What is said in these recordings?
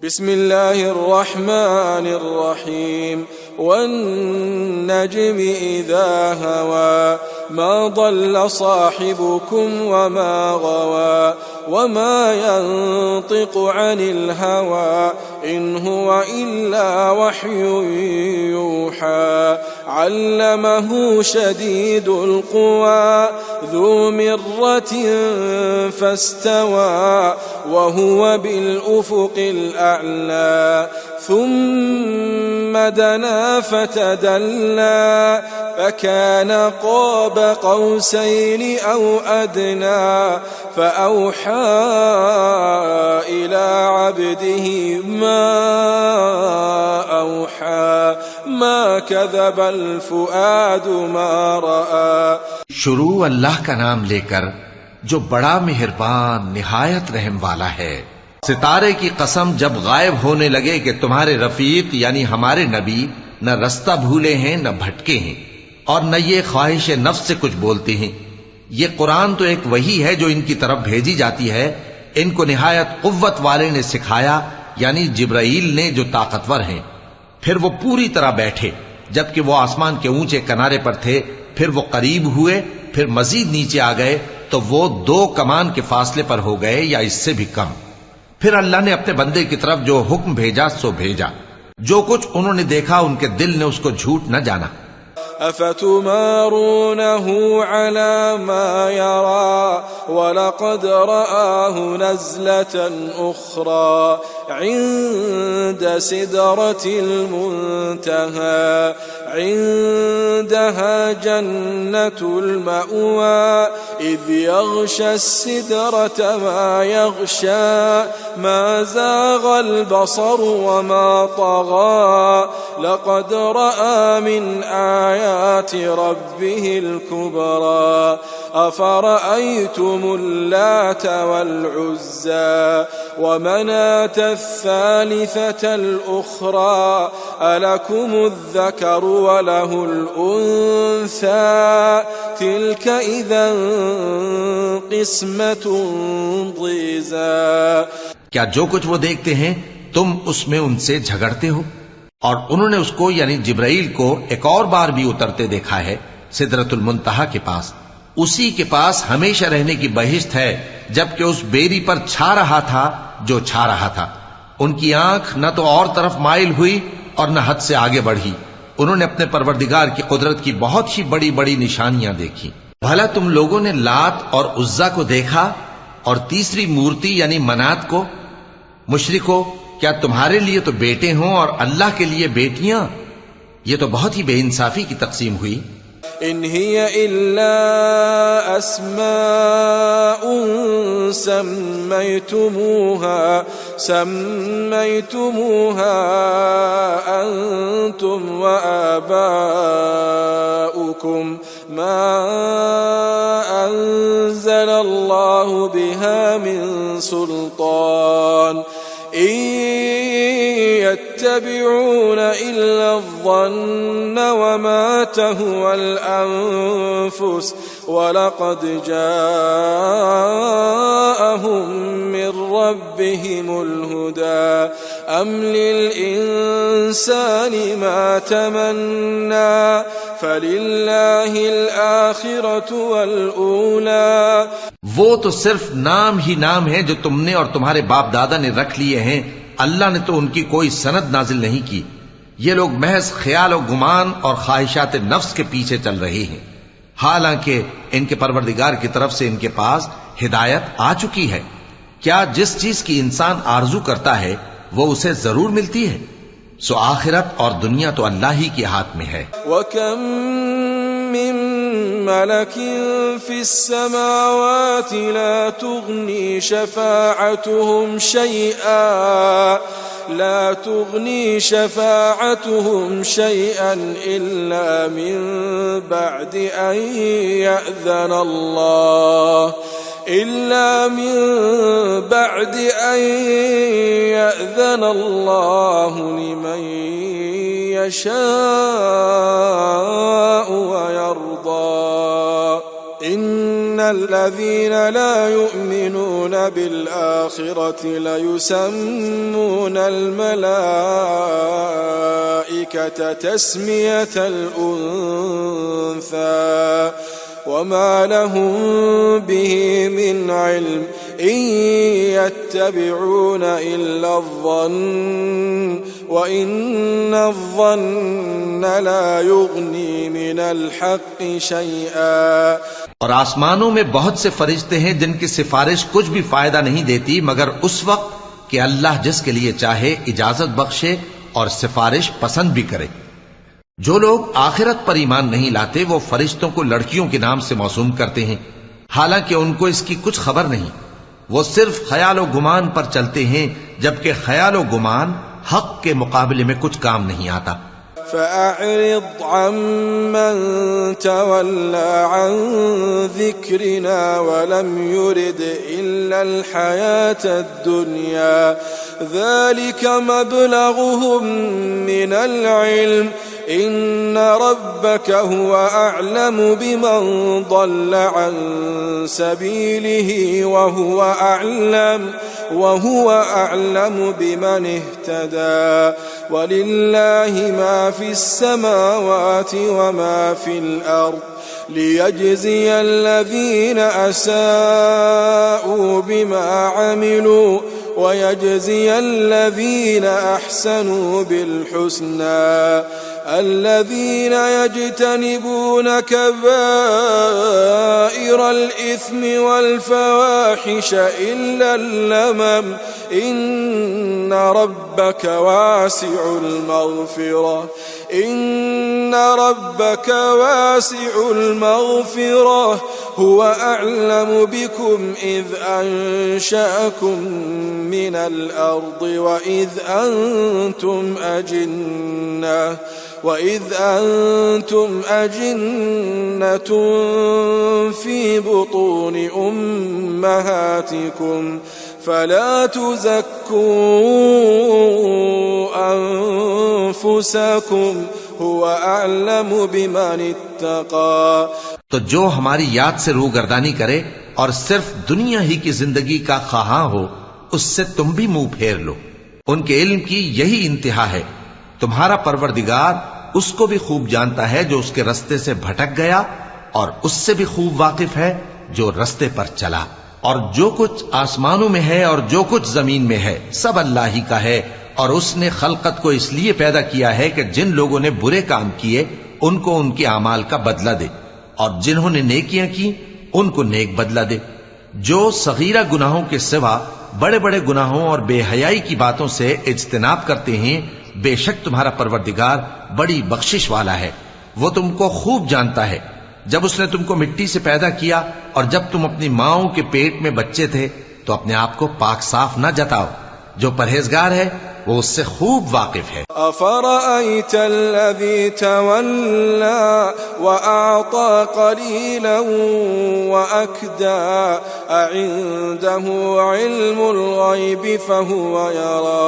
बिस्मिल्लाहिर्रहमानिर्रहीम वन्नज्मि इज़ा हवा मा ضل साहिबुकुम वमा गवा वमा यंतिक़ु अनिल हवा इन हुवा इल्ला वह्युन यूहा अल्लमहु शदीदुल क़ुवा ज़ू मिर्रतिन फ़स्तवा वहुवा बिल उफ़ुक़िल अअला ثم دنا فتدلى فكان قاب قوسين أو أدنى فأوحى إلى عبده ما أوحى ما كذب الفؤاد ما رأى। शुरू अल्लाह का नाम लेकर जो बड़ा मेहरबान निहायत रहम वाला है। सितारे की कसम जब गायब होने लगे कि तुम्हारे रफीक यानी हमारे नबी न रास्ता भूले हैं न भटके हैं और न ये ख्वाहिश नफ्स से कुछ बोलते हैं। ये कुरान तो एक वही है जो इनकी तरफ भेजी जाती है। इनको निहायत कुव्वत वाले ने सिखाया यानी जिब्राइल ने जो ताकतवर हैं। फिर वो पूरी तरह बैठे जबकि वो आसमान के ऊंचे किनारे पर थे। फिर वो करीब हुए, फिर मजीद नीचे आ गए तो वो 2 कमान के फासले पर हो गए या इससे भी कम। फिर अल्लाह ने अपने बंदे की तरफ जो हुक्म भेजा सो भेजा। जो कुछ उन्होंने देखा उनके दिल ने उसको झूठ न जाना। अफतुमारूनहु अला मा यरा वलक़द रआहु नज़लतन उख़रा इंद सिदरतिल मुंतहा इंदहा जन्नतुल मअवा इज़ यग़शा सिदरत मा यग़शा मा ज़ाग़ल बसर वमा तग़ा लक़द रआ मिन आयाति रब्बिहिल कुबरा अफ़रअय्तुमुल लात वल उज़्ज़ा वमनात الثالثة الأخرى ألكم الذكر وله الأنثى تلك إذا قسمة ضيزى। क्या जो कुछ वो देखते हैं तुम उसमें उनसे झगड़ते हो? और उन्होंने उसको यानी जिब्राइल को एक और बार भी उतरते देखा है सिदरतुल मुंतहा के पास। उसी के पास हमेशा रहने की बहिश्त है जबकि उस बेरी पर छा रहा था जो छा रहा था। उनकी आंख न तो और तरफ माइल हुई और न हद से आगे बढ़ी। उन्होंने अपने परवरदिगार की कुदरत की बहुत ही बड़ी बड़ी निशानियां देखी। भला तुम लोगों ने लात और उज्जा को देखा और तीसरी मूर्ति यानी मनात को? मुशरिको, क्या तुम्हारे लिए तो बेटे हों और अल्लाह के लिए बेटियां? ये तो बहुत ही बेइंसाफी की तकसीम हुई। इन हिय इल्ला अस्माउन सम्मयतुमूहा अंतुम व आबाउकुम मा अंज़लल्लाहु बिहा मिन सुल्तान यत्तबिऊन इल्ला ज़न्न वमा तहवा अल-अंफुस वलक़द जाअहुम मिन रब्बिहिमुल हुदा अम लिल-इंसानि मा तमन्ना फलिल्लाहिल आखिरतु वल ऊला। वो तो सिर्फ नाम ही नाम है जो तुमने और तुम्हारे बाप दादा ने रख लिए हैं। अल्लाह ने तो उनकी कोई सनद नाजिल नहीं की। ये लोग महज ख्याल और गुमान और ख्वाहिशात नफ्स के पीछे चल रहे हैं, हालांकि इनके परवरदिगार की तरफ से इनके पास हिदायत आ चुकी है। क्या जिस चीज की इंसान आरजू करता है वो उसे जरूर मिलती है? सो आखिरत और दुनिया तो अल्लाह ही के हाथ में है। वकम मिन मलकिन फिस समावाति ला तुगनी शफाअतुहुम शैअन इल्ला मिन बअदि अन यअज़न अल्लाहु लिमन यशाअ व यर्दा। الذين لا يؤمنون بالآخرة ليسمون الملائكة تسمية الأنثى وما لهم به من علم إن يتبعون إلا الظن وإن الظن لا يغني من الحق شيئا। और आसमानों में बहुत से फरिश्ते हैं जिनकी सिफारिश कुछ भी फायदा नहीं देती मगर उस वक्त कि अल्लाह जिसके लिए चाहे इजाजत बख्शे और सिफारिश पसंद भी करे। जो लोग आखिरत पर ईमान नहीं लाते वो फरिश्तों को लड़कियों के नाम से मौसूम करते हैं, हालांकि उनको इसकी कुछ खबर नहीं। वो सिर्फ ख्याल व गुमान पर चलते हैं, जबकि ख्याल व गुमान हक के मुकाबले में कुछ काम नहीं आता। فأعرض عمن تولى عن ذكرنا ولم يرد إلا الحياة الدنيا ذلك مبلغهم من العلم إن ربك هو أعلم بمن ضل عن سبيله وهو أعلم بمن اهتدى ولله ما في السماوات وما في الأرض ليجزي الذين أساءوا بما عملوا ويجزي الذين أحسنوا بالحسنى الذين يجتنبون كبائر الإثم والفواحش إلا اللمم إن ربك واسع المغفرة هو أعلم بكم إذ أنشأكم من الأرض وإذ أنتم أجنة في بطون أمهاتكم فلا تزكوا أنفسكم هو أعلم بمن اتقى। तो जो हमारी याद से रूगर्दानी करे और सिर्फ दुनिया ही की जिंदगी का ख्वाहां हो उससे तुम भी मुंह फेर लो। उनके इल्म की यही इंतहा है। तुम्हारा परवरदिगार उसको भी खूब जानता है जो उसके रास्ते से भटक गया और उससे भी खूब वाकिफ है जो रास्ते पर चला। और जो कुछ आसमानों में है और जो कुछ जमीन में है सब अल्लाह ही का है। और उसने खलकत को इसलिए पैदा किया है कि जिन लोगों ने बुरे काम किए उनको उनके अमाल का बदला दे और जिन्होंने नेकियां की उनको नेक बदला दे। जो सगीरा गुनाहों के सिवा बड़े बड़े गुनाहों और बेहयाई की बातों से इज्तिनाब करते हैं, बेशक तुम्हारा परवरदिगार बड़ी बख्शिश वाला है। वो तुमको खूब जानता है। जब उसने तुमको मिट्टी से पैदा किया और जब तुम अपनी माओं के पेट में बच्चे थे तो अपने आप को पाक साफ न जताओ। जो परहेजगार है वो उससे खूब वाकिफ है। अफरअयत अल्लज़ी तवल्ला वअअता क़लीलन वअक्दा अइंदहु इल्मुल ग़ैब फहुव यरा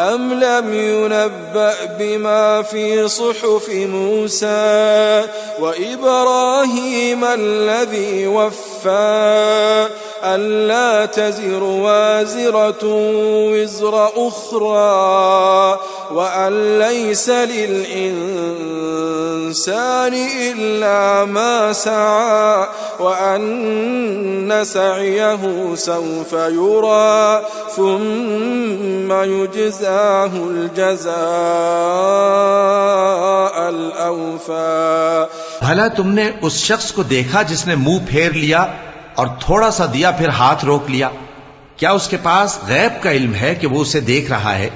अम लम युनब्बअ बिमा फी सुहुफ़ि मूसा व इब्राहीम अल्लज़ी वफ़्फ़ा अल्ला तज़िरु वाज़िरतुन विज़्र उख़रा व अन लैसा लिल-इंसानि इल्ला मा सआ व अन्न सअयहु सौफ़ युरा थुम्मा युज्ज़ाहुल जज़ाअल औफ़ा। भला तुमने उस शख्स को देखा जिसने मुंह फेर लिया और थोड़ा सा दिया फिर हाथ रोक लिया? क्या उसके पास गैब का इल्म है कि वो उसे देख रहा है?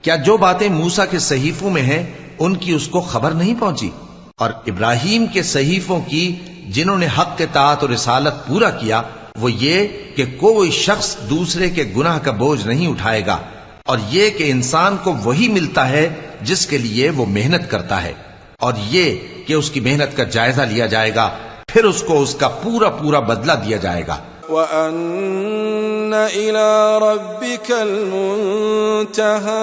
क्या जो बातें मूसा के सहीफों में हैं उनकी उसको खबर नहीं पहुंची? और इब्राहिम के सहीफों की जिन्होंने हक के ताअत और रिसालत पूरा किया वो ये कि कोई शख्स दूसरे के गुनाह का बोझ नहीं उठाएगा और ये कि इंसान को वही मिलता है जिसके लिए वो मेहनत करता है और ये कि उसकी मेहनत का जायजा लिया जाएगा फिर उसको उसका पूरा पूरा बदला दिया जाएगा। वअन्न इला रब्बिकल मुंतहा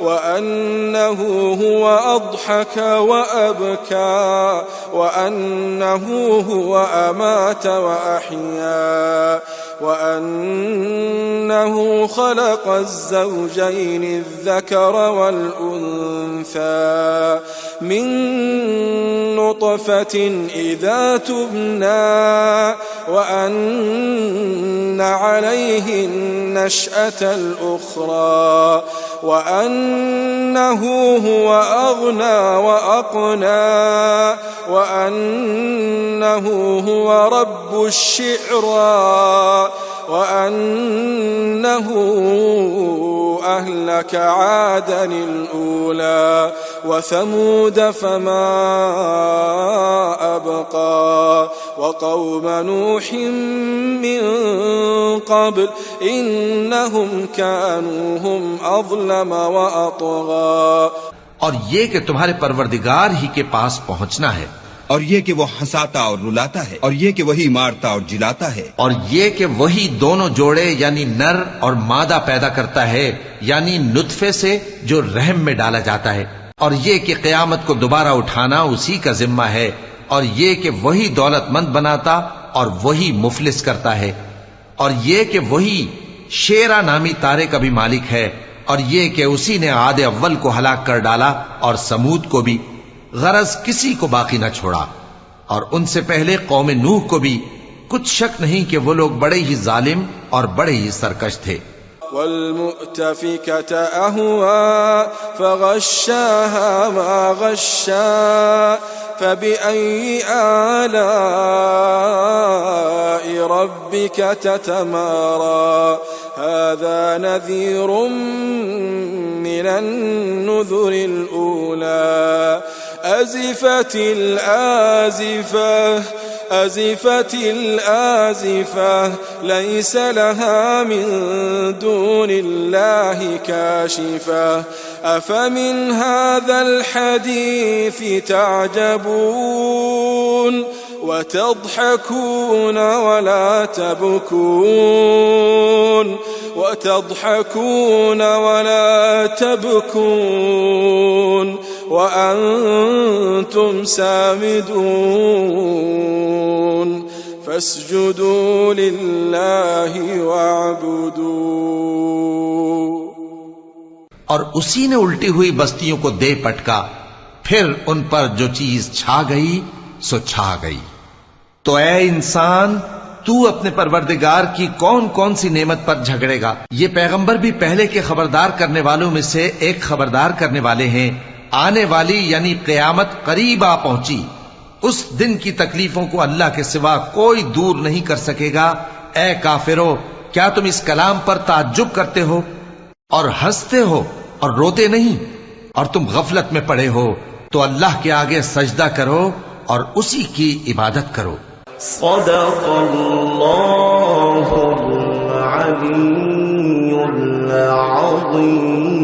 وأنه هو أضحك وأبكى وأنه هو أمات وأحيا وأنه خلق الزوجين الذكر والأنثى من نطفة إذا تبنى وأن عليه النشأة الأخرى وأنه هو أغنى وأقنى وأنه هو رب الشعرى وأنه أهلك عادا الأولى وثمود فما أبقى وقوم نوح من قبل إنهم كانوا هم أظلم وأطغى। और ये कि तुम्हारे परवरदिगार ही के पास पहुंचना है, और ये कि वो हंसाता और रुलाता है, और ये कि वही मारता और जिलाता है, और ये कि वही दोनों जोड़े यानी नर और मादा पैदा करता है यानी नुत्फे से जो रहम में डाला जाता है, और ये कि क़यामत को दोबारा उठाना उसी का जिम्मा है, और ये कि वही दौलतमंद बनाता और वही मुफलिस करता है, और ये कि वही शेरा नामी तारे का भी मालिक है, और ये कि उसी ने आदे अव्वल को हलाक कर डाला और समूद को भी, गरज किसी को बाकी न छोड़ा, और उनसे पहले कौम नूह को भी। कुछ शक नहीं कि वो लोग बड़े ही जालिम और बड़े ही सरकश थे। वल्मुअतफिकत अहवा फगश्शाहा मा गश्शा फबिअय्यि आलाइ रब्बिक ततमारा हाज़ा नज़ीरुम मिनन नुज़ुरिल ऊला अज़िफ़तिल आज़िफ़ة लैस लहा मिन दूनिल्लाहि काशिफ़ة अफ़मिन हाज़ल हदीस तअजबून वतضحكون वला तबकून وأنتم سامدون فاسجدوا لله واعبدوا। और उसी ने उल्टी हुई बस्तियों को दे पटका, फिर उन पर जो चीज छा गई सो छा गई। तो ऐ इंसान, तू अपने परवरदिगार की कौन कौन सी नेमत पर झगड़ेगा? ये पैगंबर भी पहले के खबरदार करने वालों में से एक खबरदार करने वाले हैं। आने वाली यानी क़यामत करीब आ पहुंची। उस दिन की तकलीफों को अल्लाह के सिवा कोई दूर नहीं कर सकेगा। ऐ काफिरो, क्या तुम इस कलाम पर ताज्जुब करते हो और हंसते हो और रोते नहीं, और तुम गफलत में पड़े हो? तो अल्लाह के आगे सजदा करो और उसी की इबादत करो। सदक़ल्लाहुल अलीयुल अज़ीम।